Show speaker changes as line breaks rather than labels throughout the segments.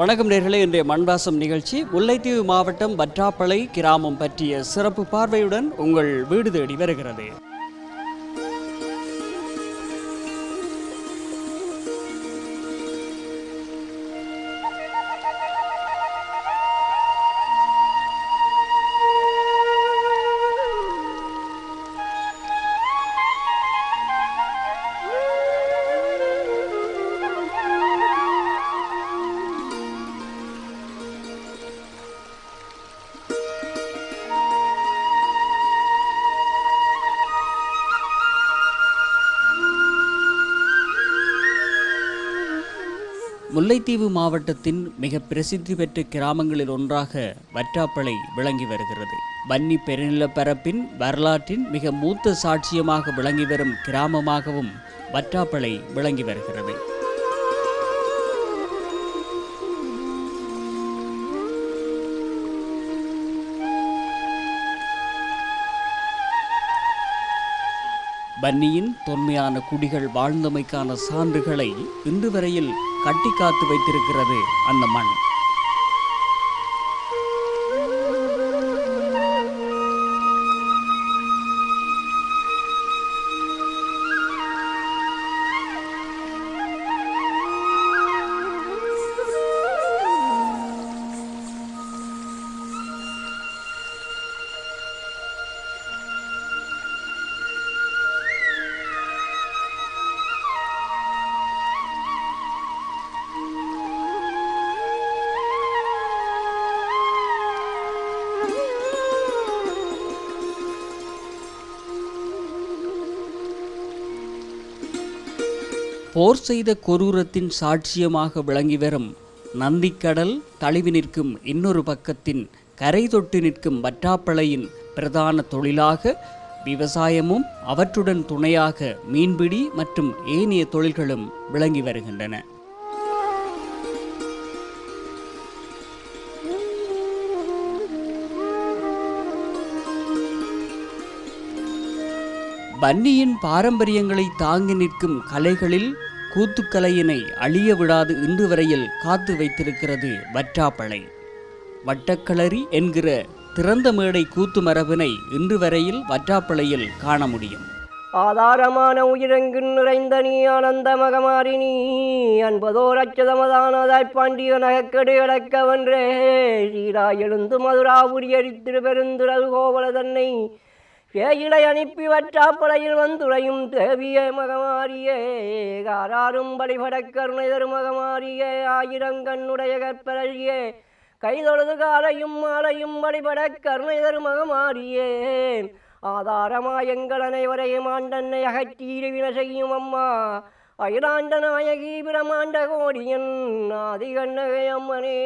வணக்கம் நேயர்களே, இன்றைய மண்வாசம் நிகழ்ச்சி முல்லைத்தீவு மாவட்டம் வற்றாப்பளை கிராமம் பற்றிய சிறப்பு பார்வையுடன் உங்கள் வீடு தேடி வருகிறது. முல்லைத்தீவு மாவட்டத்தின் மிக பிரசித்தி பெற்ற கிராமங்களில் ஒன்றாக வற்றாப்பளை விளங்கி வருகிறது. வன்னி பெருநிலப்பரப்பின் வரலாற்றின் மிக மூத்த சாட்சியமாக விளங்கி வரும் கிராமமாகவும் வற்றாப்பளை விளங்கி வருகிறது. வன்னியின் தொன்மையான குடிகள் வாழ்ந்தமைக்கான சான்றுகளை இன்று வரையில் கட்டி காத்து வைத்திருக்கிறது அந்த மண். போர் செய்த கொரூரத்தின் சாட்சியமாக விளங்கி வரும் நந்திக்கடல் தழுவி நிற்கும் இன்னொரு பக்கத்தின் கரை தொட்டு நிற்கும் வற்றாப்பளையின் பிரதான தொழிலாக விவசாயமும் அவற்றுடன் துணையாக மீன்பிடி மற்றும் ஏனைய தொழில்களும் விளங்கி வருகின்றன. வன்னியின் பாரம்பரியங்களை தாங்கி நிற்கும் கலைகளில் கூத்துக்கலையினை அழிய விடாது இன்று வரையில் காத்து வைத்திருக்கிறது வற்றாப்பளை. வட்டக்களரி என்கிற திறந்த மேடை கூத்து மரபினை இன்று வரையில் வற்றாப்பளையில் காண முடியும்.
ஆதாரமான உயிரெங்கு நிறைந்த நீ ஆனந்த மகமாரினி அன்பதோர் அச்சதமதானதாய் பாண்டிய நகக்கடு அடக்கவன்றே சீரா எழுந்து மதுராபுரி எரித்திரு பெருந்திரல் கோவல தன்னை பேயிலை அனுப்பி வற்றாப்பளையில் வந்துரையும் தேவிய மகமாரியே காராரும் வழிபட கருணை தரும் மகமாரியே ஆயிரங்கண்ணுடைய கற்பழியே கைதொழுது காலையும் மாலையும் வழிபட கருணை தரும் மகமாரியே ஆதாரமாயங்கள் அனைவரையும் ஆண்டன்னை அகற்றி இருவின செய்யும் அம்மா அகிலாண்ட நாயகி பிரமாண்ட கோடியன் ஆதிகண்ணகை அம்மனே.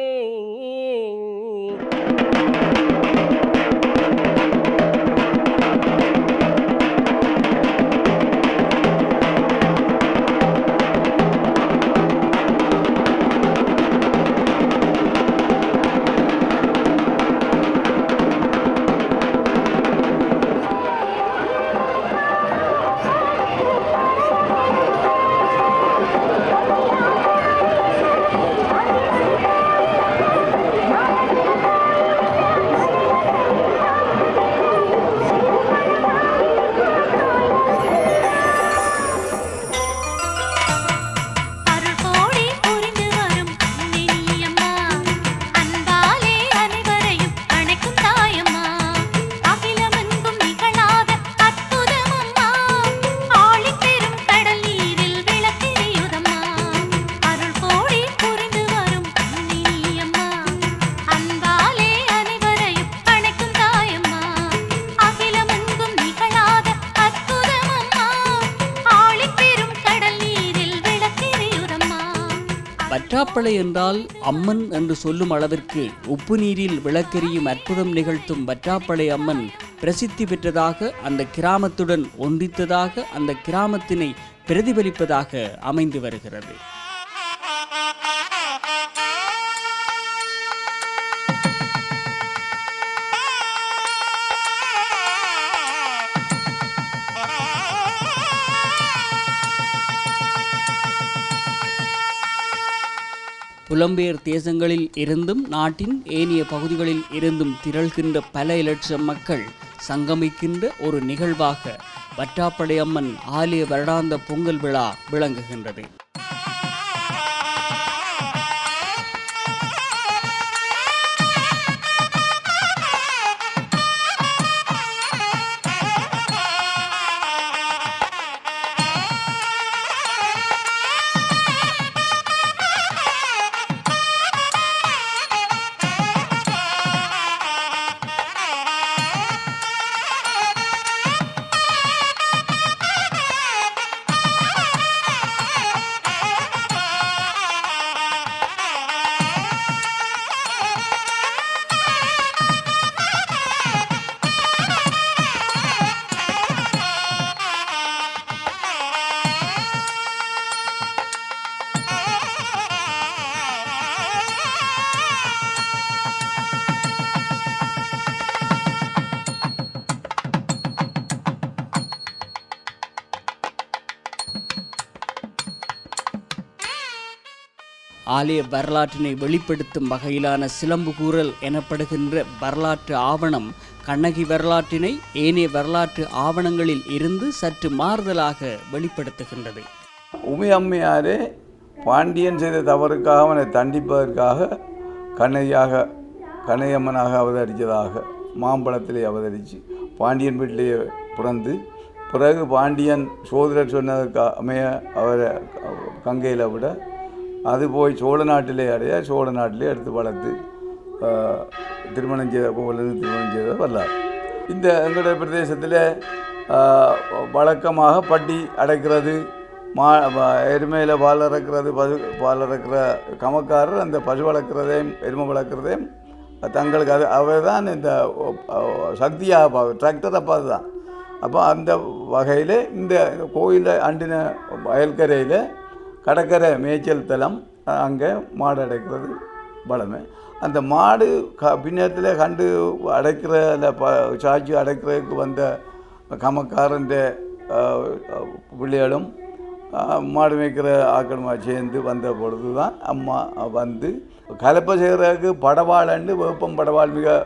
வற்றாப்பளை என்றால் அம்மன் என்று சொல்லும் அளவிற்கு உப்பு நீரில் விளக்கெரியும் அற்புதம் நிகழ்த்தும் வற்றாப்பளை அம்மன் பிரசித்தி பெற்றதாக, அந்த கிராமத்துடன் ஒன்றித்ததாக, அந்த கிராமத்தினை பிரதிபலிப்பதாக அமைந்து வருகிறது. புலம்பெயர் தேசங்களில் இருந்தும் நாட்டின் ஏனைய பகுதிகளில் இருந்தும் திரள்கின்ற பல இலட்சம் மக்கள் சங்கமிக்கின்ற ஒரு நிகழ்வாக வற்றாப்படை அம்மன் ஆலய வருடாந்த பொங்கல் விழா விளங்குகின்றது. ஆலய வரலாற்றினை வெளிப்படுத்தும் வகையிலான சிலம்பு கூறல் எனப்படுகின்ற வரலாற்று ஆவணம் கண்ணகி வரலாற்றினை ஏனைய வரலாற்று ஆவணங்களில் இருந்து சற்று மாறுதலாக வெளிப்படுத்துகின்றது.
உமையம்மையாரே பாண்டியன் செய்த தவறுக்காக அவனை தண்டிப்பதற்காக கண்ணையம்மனாக அவதரித்ததாக மாம்பழத்திலே அவதரித்து பாண்டியன் வீட்டிலேயே பிறந்து பிறகு பாண்டியன் சோதரர் சொன்னதற்கு அமைய அவரை கங்கையில் விட அது போய் சோழ நாட்டிலே அடைய சோழ நாட்டிலே எடுத்து வளர்த்து திருமணம் செய்த கோவிலிருந்து திருமணம் செய்த வரலாறு. இந்த எங்களுடைய பிரதேசத்தில் வழக்கமாக பட்டி அடைக்கிறது, எருமையில் பால் இறக்கிறது, பால் இறக்கிற கமக்காரர் அந்த பசு வளர்க்குறதையும் எருமை வளர்க்குறதையும் தங்களுக்கு அவர் தான் இந்த சக்தியாக டிராக்டரை பார்த்து தான். அப்போ அந்த வகையில் இந்த கோயிலை அண்டின வயல்கரையில் கடற்கரை மேய்ச்சல் தலம், அங்கே மாடு அடைக்கிறது வளமை. அந்த மாடு பின்னத்தில் கண்டு அடைக்கிற சாட்சி அடைக்கிறதுக்கு வந்த கமக்காரன் பிள்ளைகளும் மாடு மேய்க்கிற ஆக்களுமாக சேர்ந்து வந்த பொழுது தான் அம்மா வந்து கலப்பை செய்கிறதுக்கு படவாளண்டு வேப்பம் படவாள் மிக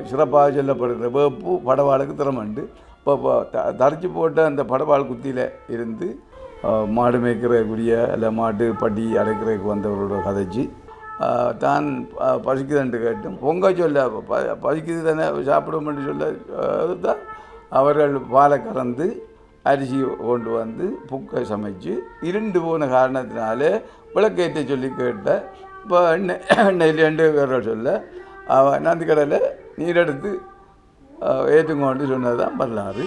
சிறப்பாக சொல்லப்படுகிற வேப்பு படவாளுக்கு திறமண்டு. இப்போ தரைச்சி போட்ட அந்த படவாள் குத்தியில் இருந்து மாடு மேய்க்கிறக்குரிய இல்லை மாட்டு பட்டி அடைக்கிறதுக்கு வந்தவரோட கதைச்சி தான் பசிக்குதுன்ட்டு கேட்டும் பொங்க சொல்ல பசிக்குது தானே சாப்பிடுவோம்னு சொல்ல தான் அவர்கள் பாலை கறந்து அரிசி கொண்டு வந்து புக்கை சமைச்சு இருண்டு போன காரணத்தினாலே விளக்கேற்ற சொல்லி கேட்ட. இப்போ எண்ணெயில் 2 பேர்கள் சொல்ல நந்திக்கடலை நீரெடுத்து ஏற்றுங்கொண்டு சொன்னது தான் வரலாறு.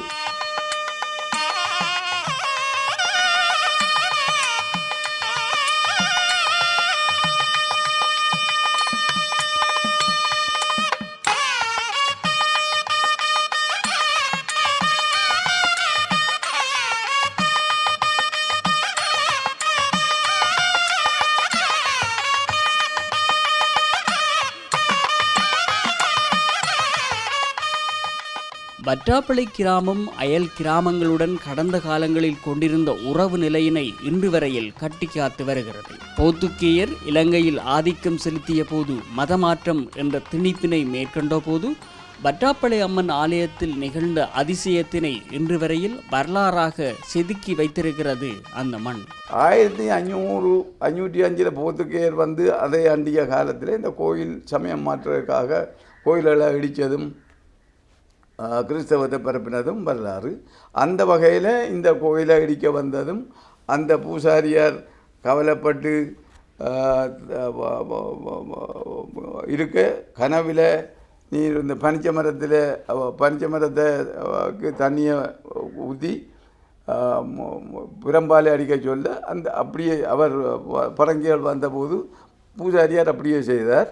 வற்றாப்பளை கிராமம் அயல் கிராமங்களுடன் கடந்த காலங்களில் கொண்டிருந்த உறவு நிலையினை இன்று வரையில் கட்டி காத்து வருகிறது. போர்த்துகேயர் இலங்கையில் ஆதிக்கம் செலுத்திய போது மதமாற்றம் என்ற திணிப்பினை மேற்கொண்ட போது வற்றாப்பளை அம்மன் ஆலயத்தில் நிகழ்ந்த அதிசயத்தினை இன்று வரையில் வரலாறாக செதுக்கி வைத்திருக்கிறது அந்த மண்.
1505 போர்த்துகேயர் வந்து அதை அண்டிய காலத்தில் இந்த கோயில் சமயம் மாற்றுவதற்காக கோயில்களை இடித்ததும் கிறிஸ்தவத்தை பரப்பினதும் வரலாறு. அந்த வகையில் இந்த கோயிலை இடிக்க வந்ததும் அந்த பூசாரியார் கவலைப்பட்டு இருக்க கனவில் நீர் இந்த பனிச்சமரத்தை தண்ணியை ஊற்றி புறம்பாலே அடிக்க சொல்ல அந்த அப்படியே அவர் பரங்கிகள் வந்தபோது பூசாரியார் அப்படியே செய்தார்.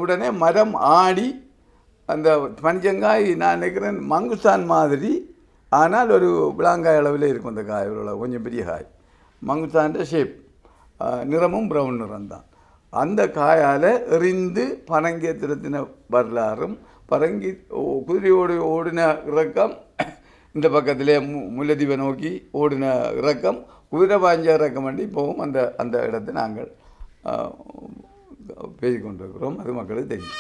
உடனே மரம் ஆடி அந்த பனிச்சங்காய் நான் நினைக்கிறேன் மங்குஸ்தான் மாதிரி, ஆனால் ஒரு விளாங்காய் அளவில் இருக்கும் அந்த காய், கொஞ்சம் பெரிய காய். மங்குஸ்தான் ஷேப், நிறமும் ப்ரௌன் நிறம் தான். அந்த காயால் எறிந்து பரங்கிய திறத்தின வரலாறும் பரங்கி குதிரையோடு ஓடின இறக்கம், இந்த பக்கத்திலே முல்லைத்தீவை நோக்கி ஓடின இறக்கம், குதிரை பாஞ்ச இறக்கம் பண்ணி இப்போவும் அந்த இடத்தை நாங்கள் பேசிக்கொண்டிருக்கிறோம். அது மக்களுக்கு தெரியும்.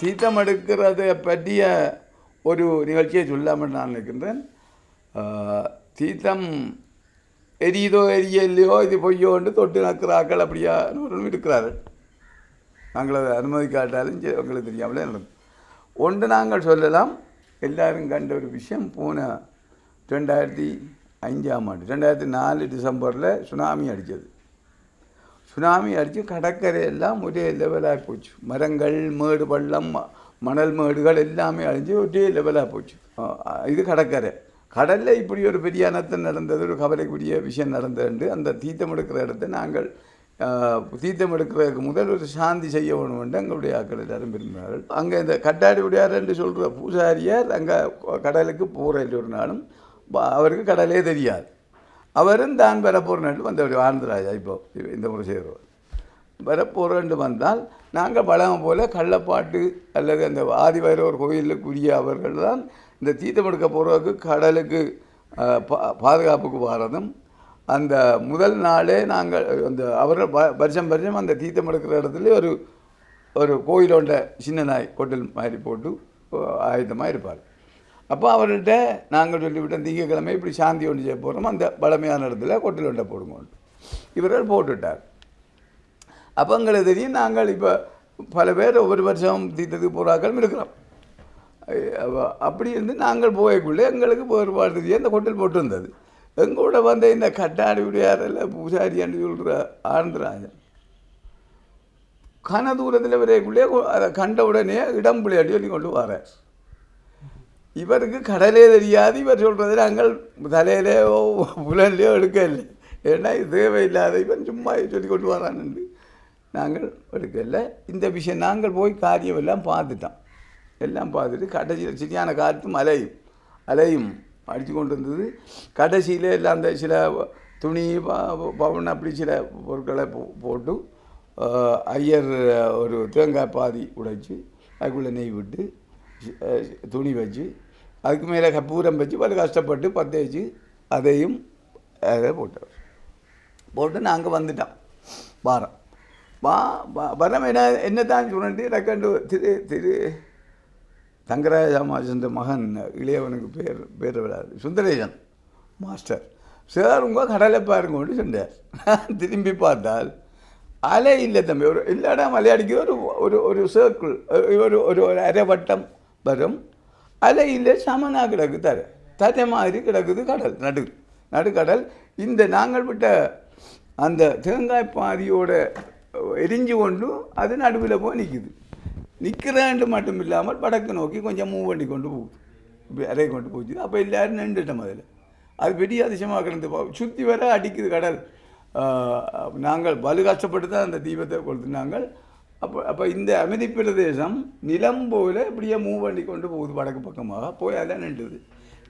தீர்த்தம் எடுக்கிறதை பற்றிய ஒரு நிகழ்ச்சியை சொல்லாமல் நான் நினைக்கின்றேன். தீர்த்தம் எரியுதோ எரியலையோ இது பொய்யோண்டு தொட்டு நக்கிறாக்கள் அப்படியானவர்களும் இருக்கிறார்கள். நாங்கள் அதை அனுமதிக்காட்டாலும் எங்களுக்கு தெரியாமலே நடக்கும். ஒன்று நாங்கள் சொல்லலாம், எல்லாரும் கண்ட ஒரு விஷயம், போன 2005ஆம் ஆண்டு 2004 டிசம்பரில் சுனாமி அடித்தது. சுனாமி அடித்து கடற்கரையெல்லாம் ஒரே லெவலாக போச்சு. மரங்கள், மேடு பள்ளம், மணல் மேடுகள் எல்லாமே அழிஞ்சு ஒரே லெவலாக போச்சு. இது கடற்கரை. கடலில் இப்படி ஒரு பெரிய அனர்த்தம் நடந்தது, ஒரு கவலைக்குரிய விஷயம் நடந்தது. அந்த தீர்த்தம் எடுக்கிற இடத்த நாங்கள் தீர்த்தம் எடுக்கிறதுக்கு முதல் ஒரு சாந்தி செய்ய வேணுமென்று எங்களுடைய ஆக்கள் எல்லாரும் விரும்பினார்கள். அங்கே இந்த கட்டாடி உடையார் என்று சொல்கிற பூசாரியார் அங்கே கடலுக்கு போகிற ஒரு நாளும் அவருக்கு கடலே தெரியாது. அவரும் தான் வரப்போகிறேன் வந்தவர் ஆனந்தராஜா. இப்போ இந்த முறை செய்கிறவர் வரப்போகிறேன் வந்தால் நாங்கள் பழமை போல் கள்ளப்பாட்டு அல்லது அந்த ஆதிவைரவர் கோயிலுக்குரிய அவர்கள் தான் இந்த தீர்த்தம் எடுக்க போகிறதுக்கு கடலுக்கு பாதுகாப்புக்கு வரதும். அந்த முதல் நாளே நாங்கள் அந்த அவர்கள் வருஷம் அந்த தீர்த்தம் எடுக்கிற இடத்துல ஒரு கோயிலோண்ட சின்ன நாய் கொட்டில் மாதிரி போட்டு ஆயுதமாக இருப்பார். அப்போ அவர்கிட்ட நாங்கள் சொல்லிவிட்டோம், திங்கக்கிழமை இப்படி சாந்தி ஒன்று செய்ய போகிறோம், அந்த பழமையான இடத்துல கொட்டில் ஒன்றை போடுங்க. இவர்கள் போட்டுவிட்டார். அப்போ எங்களுக்கு தெரியும், நாங்கள் இப்போ பல பேர் ஒவ்வொரு வருஷம் தீர்த்தத்துக்கு போகிறாக்களும் இருக்கிறோம். அப்படி இருந்து நாங்கள் போயக்குள்ளே எங்களுக்கு வேறுபாடு தெரியும், அந்த கொட்டில் போட்டு வந்தது. எங்களோட வந்த இந்த கட்டாடி உடையாரில் பூசாரியான்னு சொல்கிற ஆனந்தராஜன் கன தூரத்தில் வரைக்குள்ளே அதை கண்ட உடனே இடம் பிள்ளையாட்டி சொல்லி கொண்டு வரார். இவருக்கு கடலே தெரியாது. இவர் சொல்கிறது நாங்கள் தலையிலேயோ புலன்லையோ எடுக்கலை. ஏன்னா இது தேவையில்லாத இவன் சும்மா சொல்லி கொண்டு வரான்னு நாங்கள் எடுக்கலை. இந்த விஷயம் நாங்கள் போய் காரியம் எல்லாம் பார்த்துட்டோம். எல்லாம் பார்த்துட்டு கடைசியில் சரியான காற்று அலையும் அடித்து கொண்டு இருந்தது. கடைசியில் எல்லாம் அந்த சில துணி பவன் அப்படி சில பொருட்களை போட்டு ஐயர் ஒரு தேங்காய் பாதி உடைச்சி அதுக்குள்ளே நெய் விட்டு துணி வச்சு அதுக்கு மேலே கற்பூரம் வச்சு பல கஷ்டப்பட்டு பற்ற வச்சு அதையும் அதை போட்டு நாங்கள் வந்துட்டோம். வரம் என்ன தான் சொல்லிட்டு ரெக்கண்டு திரு தங்கராஜாமாஜன் மகன் இளையவனுக்கு பேர் விடாது சுந்தரேசன் மாஸ்டர் சார் உங்கள் கடலை பாருங்கன்னு சொன்னார். திரும்பி பார்த்தால் அலை இல்லை தம்பி, ஒரு எல்லா இடம் அலை அடிக்கிற ஒரு சர்க்கிள் ஒரு அரை வட்டம் வரும். அலை இல்லை, சமனாக கிடக்கு தரை மாதிரி கிடக்குது கடல், நடுக்கடல். இந்த நாங்கள் விட்ட அந்த தேங்காய் பாதியோட எரிஞ்சு கொண்டு அது நடுவில் போய் நிற்கிறேன்ட்டு மட்டும் இல்லாமல் வடக்கு நோக்கி கொஞ்சம் மூவ் பண்ணி கொண்டு போகுது, இப்படி அறை கொண்டு போச்சு. அப்போ எல்லோரும் நின்றுட்டோம். அதில் அது பெரிய அதிசயமாக கிடந்து சுற்றி வர அடிக்குது கடல். நாங்கள் வலு கஷ்டப்பட்டு தான் அந்த தீபத்தை கொடுத்துனாங்கள். அப்போ இந்த அமைதி பிரதேசம் நிலம் போல் இப்படியே மூவ் பண்ணி கொண்டு போகுது வடக்கு பக்கமாக. போய் அதெல்லாம் நின்றுது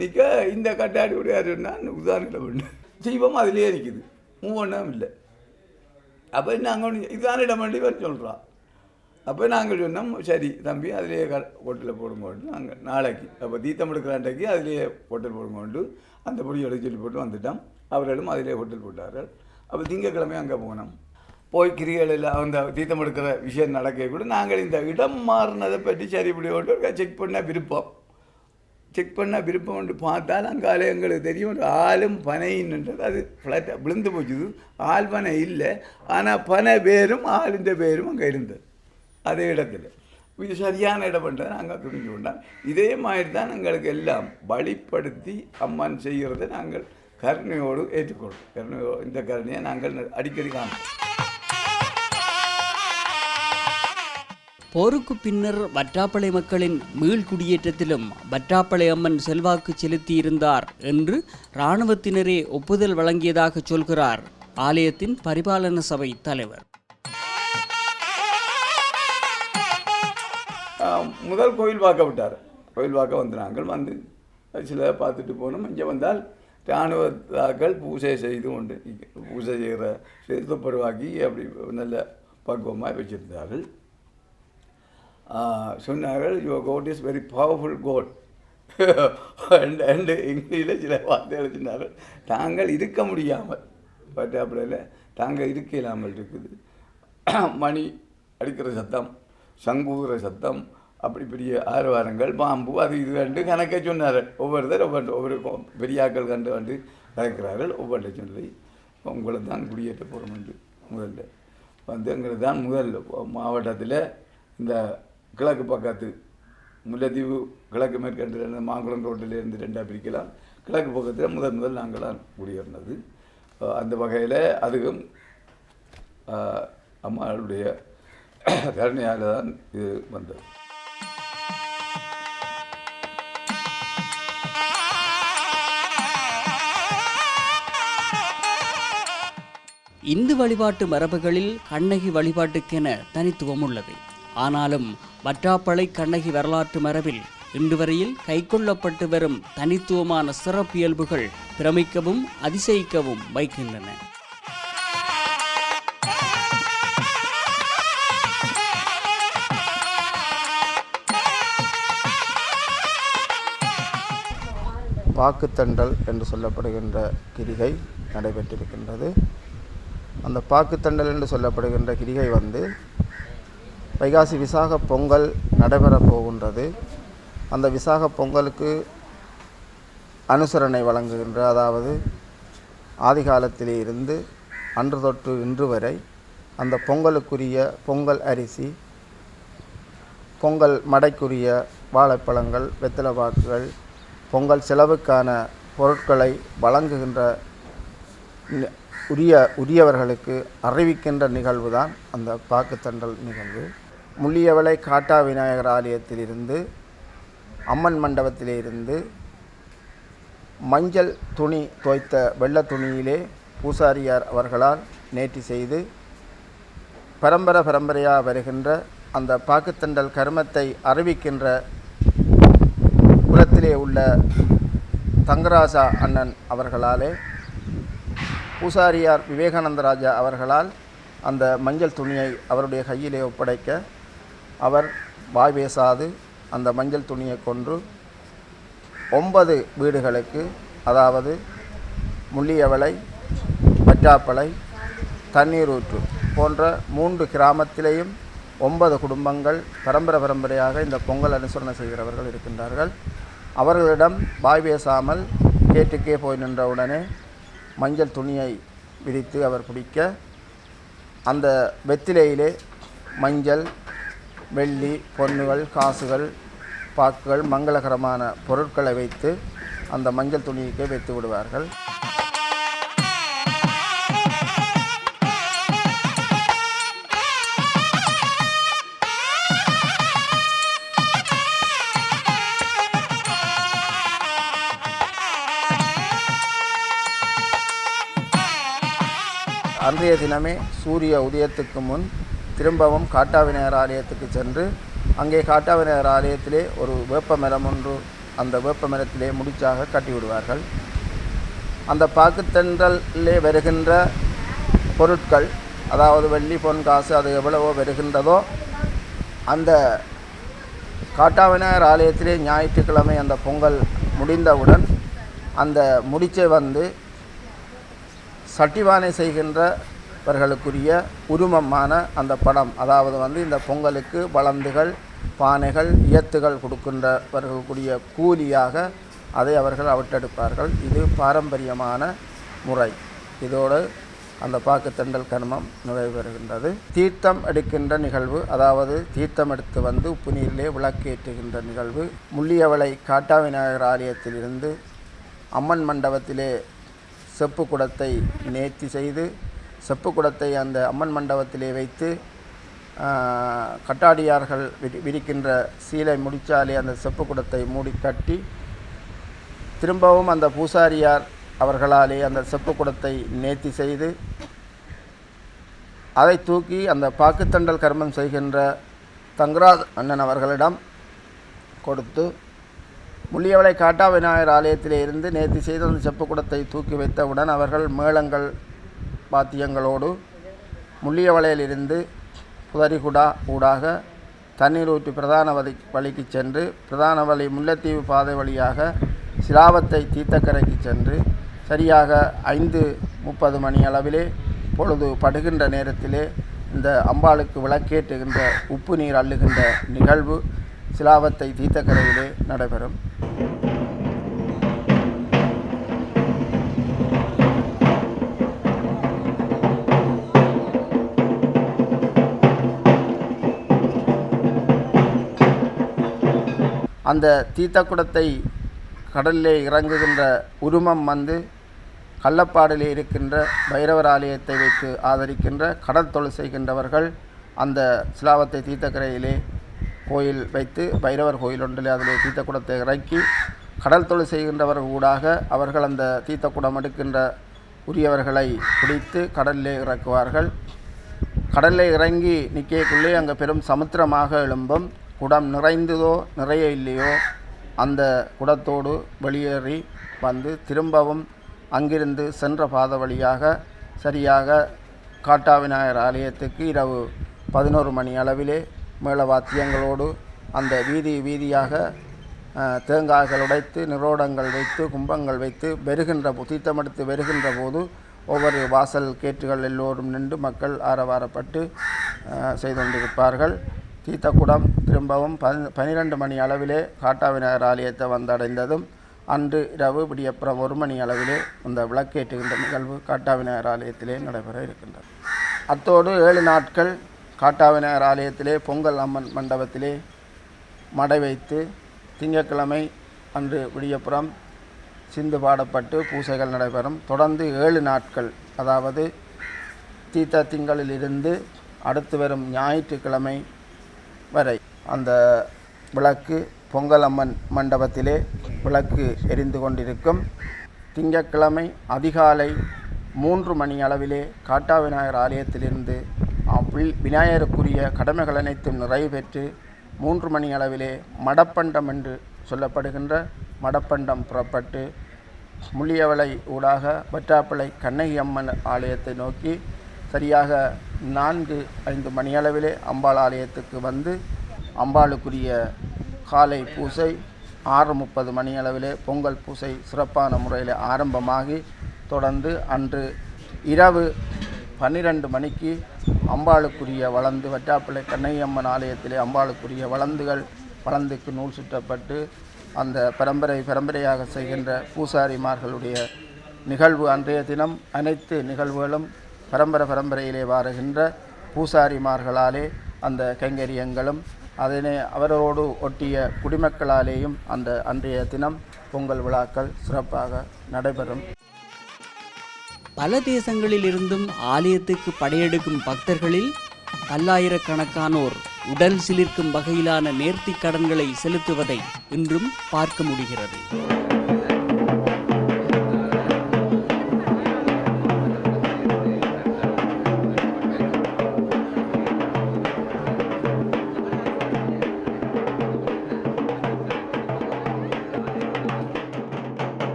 நிற்க. இந்த கட்டாடி உடையாருன்னா உதாரணம் ஒன்று தீபம் அதிலே இருக்குது, மூவ் பண்ணவும் இல்லை. அப்போ நாங்கள் இதுதான் இடம் வேண்டி வர சொல்கிறோம். அப்போ நாங்கள் சொன்னோம், சரி தம்பி அதிலேயே ஹோட்டலில் போடுங்கோண்டு நாங்கள் நாளைக்கு அப்போ தீர்த்தம் எடுக்கிறாண்டைக்கு அதிலேயே ஹோட்டல் போடுங்கோண்டு அந்த பொடியோட சொல்லி போட்டு வந்துட்டோம். அவர்களும் அதிலே ஹோட்டல் போட்டார்கள். அப்போ திங்கக்கிழமை அங்கே போனோம். போய் கிரிகளில் அந்த தீர்த்தம் எடுக்கிற விஷயம் நடக்க கூட நாங்கள் இந்த இடம் மாறினதை பற்றி சரி இப்படி ஓட்டு செக் பண்ண விருப்பம் பார்த்தால் அங்காலே எங்களுக்கு தெரியும் ஒரு ஆளும் பனைன்றது. அது ஃப்ளாட்டாக விழுந்து போச்சுது. ஆள் பனை இல்லை, ஆனால் பனை பேரும் ஆளுன்ற பேரும் அங்கே இருந்தது அதே இடத்துல. இது சரியான இடம் பண்ணுறது நாங்கள் துணிஞ்சு கொண்டோம். இதே மாதிரி தான் எங்களுக்கு எல்லாம் வழிப்படுத்தி அம்மன் செய்கிறத நாங்கள் கருணையோடு ஏற்றுக்கொள்வோம். இந்த கருணையை நாங்கள் அடிக்கடி காண்போம்.
போருக்கு பின்னர் வற்றாப்பளை மக்களின் மீள்குடியேற்றத்திலும் வற்றாப்பளை அம்மன் செல்வாக்கு செலுத்தியிருந்தார் என்று இராணுவத்தினரே ஒப்புதல் வழங்கியதாக சொல்கிறார் ஆலயத்தின் பரிபாலன சபை தலைவர்.
முதல் கோயில் பார்க்க விட்டார். கோயில் பார்க்க வந்து நாங்கள் வந்து சில பார்த்துட்டு போனோம். இங்கே வந்தால் இராணுவத்தாக்கள் பூஜை செய்து கொண்டு பூஜை செய்கிற துப்புரவாக்கி அப்படி நல்ல பக்குவமாக வச்சுருந்தார்கள். சொன்னார்கள், your code is very powerful code. And இங்கிலீஷில் சில வார்த்தைகள் சொன்னார்கள். தாங்கள் இருக்க முடியாமல் பட்டாப்புல தாங்கள் இருக்க இல்லாமல் இருக்குது. மணி அடிக்கிற சத்தம், சங்கூதுற சத்தம், அப்படி பெரிய ஆரவாரங்கள், பாம்பு, அது இது கண்டு கணக்கே சொன்னார்கள். ஒவ்வொருத்தர் ஒவ்வொரு பெரியாக்கள் கண்டு வந்து கணக்கிறார்கள். ஒவ்வொரு சொல்லி உங்களை தான் குடியேற்ற போகிறோம் என்று முதல்ல வந்து எங்களுக்கு தான் முதல் மாவட்டத்தில் இந்த கிழக்கு பக்கத்து முல்லைத்தீவு கிழக்கு மேற்கண்டு மாங்குளம் ரோட்டிலேருந்து 2ஆக பிரிக்கலாம். கிழக்கு பக்கத்தில் முதல் நாங்கள் தான் குடியேறினது. அந்த வகையில் அதுவும் அம்மாளுடைய கருணையால் தான் இது வந்தது.
இந்து வழிபாட்டு மரபுகளில் கண்ணகி வழிபாட்டுக்கென தனித்துவம் உள்ளது. ஆனாலும் வற்றாப்பளை கண்ணகி வரலாற்று மரபில் இன்று வரையில் கைக்கொள்ளப்பட்டு வரும் தனித்துவமான சிறப்பியல்புகள் பிரமிக்கவும் அதிசயிக்கவும் வைக்கின்றன.
பாக்குத்தண்டல் என்று சொல்லப்படுகின்ற கிரிகை நடைபெற்றிருக்கின்றது. அந்த பாக்குத்தண்டல் என்று சொல்லப்படுகின்ற கிரிகை வைகாசி விசாக பொங்கல் நடைபெறப் போகின்றது. அந்த விசாக பொங்கலுக்கு அனுசரணை வழங்குகின்ற, அதாவது ஆதி காலத்திலே இருந்து அன்று தொட்டு இன்று வரை அந்த பொங்கலுக்குரிய பொங்கல் அரிசி, பொங்கல் மடைக்குரிய வாழைப்பழங்கள், வெத்தலைப்பாக்குகள், பொங்கல் செலவுக்கான பொருட்களை வழங்குகின்ற உரியவர்களுக்கு அறிவிக்கின்ற நிகழ்வு தான் அந்த பாக்குத்தண்டல் நிகழ்வு. முள்ளியவளை காட்டா விநாயகர் ஆலயத்திலிருந்து அம்மன் மண்டபத்திலிருந்து மஞ்சள் துணி தோய்த்த வெள்ளை துணியிலே பூசாரியார் அவர்களால் நேர்த்தி செய்து பரம்பரையாக வருகின்ற அந்த பாக்குத்தண்டல் கர்மத்தை அறிவிக்கின்ற குலத்திலே உள்ள தங்கராஜா அண்ணன் அவர்களாலே பூசாரியார் விவேகானந்த ராஜா அவர்களால் அந்த மஞ்சள் துணியை அவருடைய கையிலே ஒப்படைக்க அவர் வாய் பேசாது அந்த மஞ்சள் துணியை கொன்று 9 வீடுகளுக்கு, அதாவது முள்ளியவளை, வற்றாப்பளை, தண்ணீரூற்று போன்ற 3 கிராமத்திலேயும் 9 குடும்பங்கள் பரம்பரையாக இந்த பொங்கல் அனுசரணை செய்கிறவர்கள் இருக்கின்றார்கள். அவர்களிடம் வாய் பேசாமல் கேட்டுக்கே போய் நின்றவுடனே மஞ்சள் துணியை விரித்து அவர் பிடிக்க அந்த வெத்திலையிலே மஞ்சள், வெள்ளி, பொன்னுகள், காசுகள், பாக்குகள், மங்களகரமான பொருட்களை வைத்து அந்த மஞ்சள் துணியை வைத்து விடுவார்கள். அன்றைய தினமே சூரிய உதயத்துக்கு முன் திரும்பவும் காட்டா விநாயகர் ஆலயத்துக்கு சென்று அங்கே காட்டா விநாயகர் ஆலயத்திலே ஒரு வேப்ப மரம் ஒன்று, அந்த வேப்ப மரத்திலே முடிச்சாக கட்டிவிடுவார்கள். அந்த பாக்குத்தண்டலிலே வருகின்ற பொருட்கள், அதாவது வெள்ளி, பொன், காசு, அது எவ்வளவோ வருகின்றதோ அந்த காட்டா விநாயகர் ஆலயத்திலே ஞாயிற்றுக்கிழமை அந்த பொங்கல் முடிந்தவுடன் அந்த முடிச்சை சட்டிவானை செய்கின்றவர்களுக்குரிய உருவமான அந்த படம், அதாவது இந்த பொங்கலுக்கு வளந்துகள், பானைகள், இயத்துகள் கொடுக்கின்றவர்களுக்குரிய கூலியாக அதை அவர்கள் அவற்றெடுப்பார்கள். இது பாரம்பரியமான முறை. இதோடு அந்த பாக்குத்தண்டல் கர்மம் நிறைவேறுகின்றது. தீர்த்தம் எடுக்கின்ற நிகழ்வு, அதாவது தீர்த்தம் எடுத்து உப்பு நீரிலே விளக்கேற்றுகின்ற நிகழ்வு முள்ளியவளை காட்டா விநாயகர் ஆலயத்திலிருந்து அம்மன் மண்டபத்திலே செப்பு குடத்தை நேர்த்தி செய்து செப்பு குடத்தை அந்த அம்மன் மண்டபத்திலே வைத்து கட்டாடியார்கள் விரிக்கின்ற சீலை முடிச்சாலே அந்த செப்பு குடத்தை மூடி கட்டி திரும்பவும் அந்த பூசாரியார் அவர்களாலே அந்த செப்பு குடத்தை நேர்த்தி செய்து அதை தூக்கி அந்த பாக்குத்தண்டல் கர்மம் செய்கின்ற தங்கராஜ் அண்ணன் அவர்களிடம் கொடுத்து முள்ளியவளை காட்டா விநாயகர் ஆலயத்திலே இருந்து நேர்த்தி செய்து அந்த செப்புக்குடத்தை தூக்கி வைத்தவுடன் அவர்கள் மேளங்கள் வாத்தியங்களோடு முள்ளியவளையிலிருந்து புதரிகுடா ஊடாக தண்ணீர் ஊற்றி பிரதான வழிக்கு சென்று பிரதான வழி முல்லைத்தீவு பாதை வழியாக சிலாவத்தை தீர்த்தக்கரைக்கு சென்று சரியாக 5:30 மணி அளவிலே பொழுது படுகின்ற நேரத்திலே இந்த அம்பாளுக்கு விளக்கேற்றுகின்ற உப்பு நீர் அள்ளுகின்ற நிகழ்வு சிலாவத்தை தீர்த்தக்கரையிலே நடைபெறும். அந்த தீர்த்தக்குடத்தை கடலிலே இறங்குகின்ற உருமம் வந்து கள்ளப்பாடிலே இருக்கின்ற பைரவர் ஆலயத்தை வைத்து ஆதரிக்கின்ற கடல் தொழில் செய்கின்றவர்கள் அந்த சிலாவத்தை தீர்த்தக்கரையிலே கோயில் வைத்து பைரவர் கோயில் ஒன்றிலே அதிலே தீர்த்தக்குடத்தை இறக்கி கடல் தொழில் செய்கின்றவர்கள் ஊடாக அவர்கள் அந்த தீர்த்தக்குடம் எடுக்கின்ற உரியவர்களை பிடித்து கடலிலே இறக்குவார்கள். கடலில் இறங்கி நிற்கக்குள்ளே அங்கே பெரும் சமுத்திரமாக எழும்பும். குடம் நிறைந்ததோ நிறைய இல்லையோ அந்த குடத்தோடு வெளியேறி வந்து திரும்பவும் அங்கிருந்து சென்ற பாத வழியாக சரியாக காட்டா விநாயகர் ஆலயத்துக்கு இரவு 11 மணி அளவிலே மேளவாத்தியங்களோடு அந்த வீதியாக தேங்காய்கள் உடைத்து நிரோடங்கள் வைத்து கும்பங்கள் வைத்து தீர்த்தமெடுத்து வருகின்ற போது ஒவ்வொரு வாசல் கேட்டுகள் எல்லோரும் நின்று மக்கள் ஆரவாரப்பட்டு செய்து கொண்டிருப்பார்கள். தீர்த்தக்குடம் திரும்பவும் 12 மணி அளவிலே காட்டா விநாயகர் ஆலயத்தை வந்தடைந்ததும் அன்று இரவு விடியப்புறம் 1 மணி அளவிலே அந்த விளக்கேற்றுகின்ற நிகழ்வு காட்டா விநாயகர் ஆலயத்திலே நடைபெற இருக்கின்றது. அத்தோடு 7 நாட்கள் காட்டா விநாயகர் ஆலயத்திலே பொங்கல் அம்மன் மண்டபத்திலே மடை வைத்து திங்கட்கிழமை அன்று விடியப்புறம் சிந்து பாடப்பட்டு பூசைகள் நடைபெறும். தொடர்ந்து 7 நாட்கள், அதாவது தீர்த்த திங்களிலிருந்து அடுத்து வரும் ஞாயிற்றுக்கிழமை வரை அந்த விளக்கு பொங்கல் அம்மன் மண்டபத்திலே விளக்கு எரிந்து கொண்டிருக்கும். திங்கட்கிழமை அதிகாலை 3 மணி அளவிலே காட்டா விநாயகர் ஆலயத்திலிருந்து விநாயகருக்குரிய கடமைகள் அனைத்தும் நிறைவு பெற்று 3 மணி அளவிலே மடப்பண்டம் என்று சொல்லப்படுகின்ற மடப்பண்டம் புறப்பட்டு முள்ளியவளை ஊடாக வற்றாப்பிள்ளை கண்ணகி அம்மன் ஆலயத்தை நோக்கி சரியாக 4-5 மணியளவிலே அம்பாள் ஆலயத்துக்கு வந்து அம்பாளுக்குரிய காலை பூசை 6:30 மணியளவிலே பொங்கல் பூசை சிறப்பான முறையில் ஆரம்பமாகி தொடர்ந்து அன்று இரவு 12 மணிக்கு அம்பாளுக்குரிய வளந்து வற்றாப்பிள்ளை கண்ணகி அம்மன் ஆலயத்திலே அம்பாளுக்குரிய வளந்துக்கு நூல் சுற்றப்பட்டு அந்த பரம்பரையாக செய்கின்ற பூசாரிமார்களுடைய நிகழ்வு அன்றைய தினம் அனைத்து நிகழ்வுகளும் பரம்பரையிலே வாருகின்ற பூசாரிமார்களாலே அந்த கைங்கரியங்களும் அதனை அவரோடு ஒட்டிய குடிமக்களாலேயும் அந்த அன்றைய தினம் பொங்கல் விழாக்கள் சிறப்பாக நடைபெறும்.
பல தேசங்களில் இருந்தும் ஆலயத்துக்கு படையெடுக்கும் பக்தர்களில் பல்லாயிரக்கணக்கானோர் உடல் சிலிர்க்கும் வகையிலான நேர்த்திக் கடன்களை செலுத்துவதை இன்றும் பார்க்க முடிகிறது.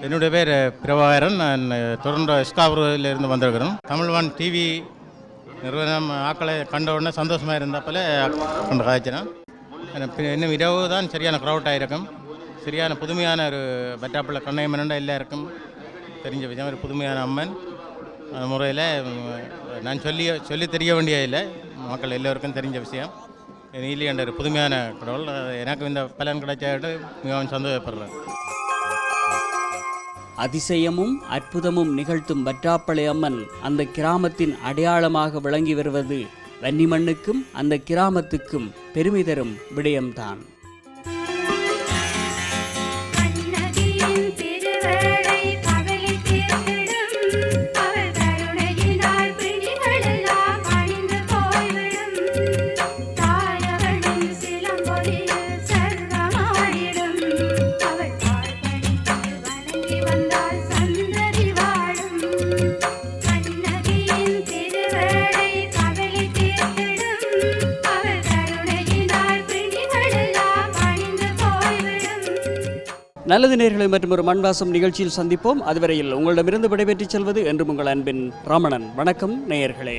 என்னுடைய பேர் பிரபாகரன். நான் டொரண்டோ ஸ்காபரோவிலிருந்து வந்திருக்கிறோம். தமிழ் டிவி நிறுவனம் ஆக்களை கண்ட உடனே சந்தோஷமாக இருந்தப்பல கொண்டு காய்ச்சினேன். இன்னும் இரவு தான் சரியான க்ரௌட் ஆகிருக்கும். சரியான புதுமையான ஒரு பட்டாப்பிள்ளை கண்ணையம்மன் எல்லாருக்கும் தெரிஞ்ச விஷயம். ஒரு புதுமையான அம்மன் முறையில் நான் சொல்லி தெரிய வேண்டிய இல்லை, மக்கள் எல்லோருக்கும் தெரிஞ்ச விஷயம். நீலி என்ற ஒரு புதுமையான கடவுள். எனக்கு இந்த பலன் கிடைச்சாட்டு மிகவும் சந்தோஷப்படுறேன்.
அதிசயமும் அற்புதமும் நிகழ்த்தும் வற்றாப்பளை அம்மன் அந்த கிராமத்தின் அடையாளமாக விளங்கி வருவது வன்னிமண்ணுக்கும் அந்த கிராமத்துக்கும் பெருமை தரும் விடயம்தான். நல்லது நேயர்களை, மற்றும் ஒரு மண்வாசம் நிகழ்ச்சியில் சந்திப்போம். அதுவரையில் உங்களிடமிருந்து விடைபெற்றுச் செல்வது என்றும் உங்கள் அன்பின் ரமணன். வணக்கம் நேயர்களே.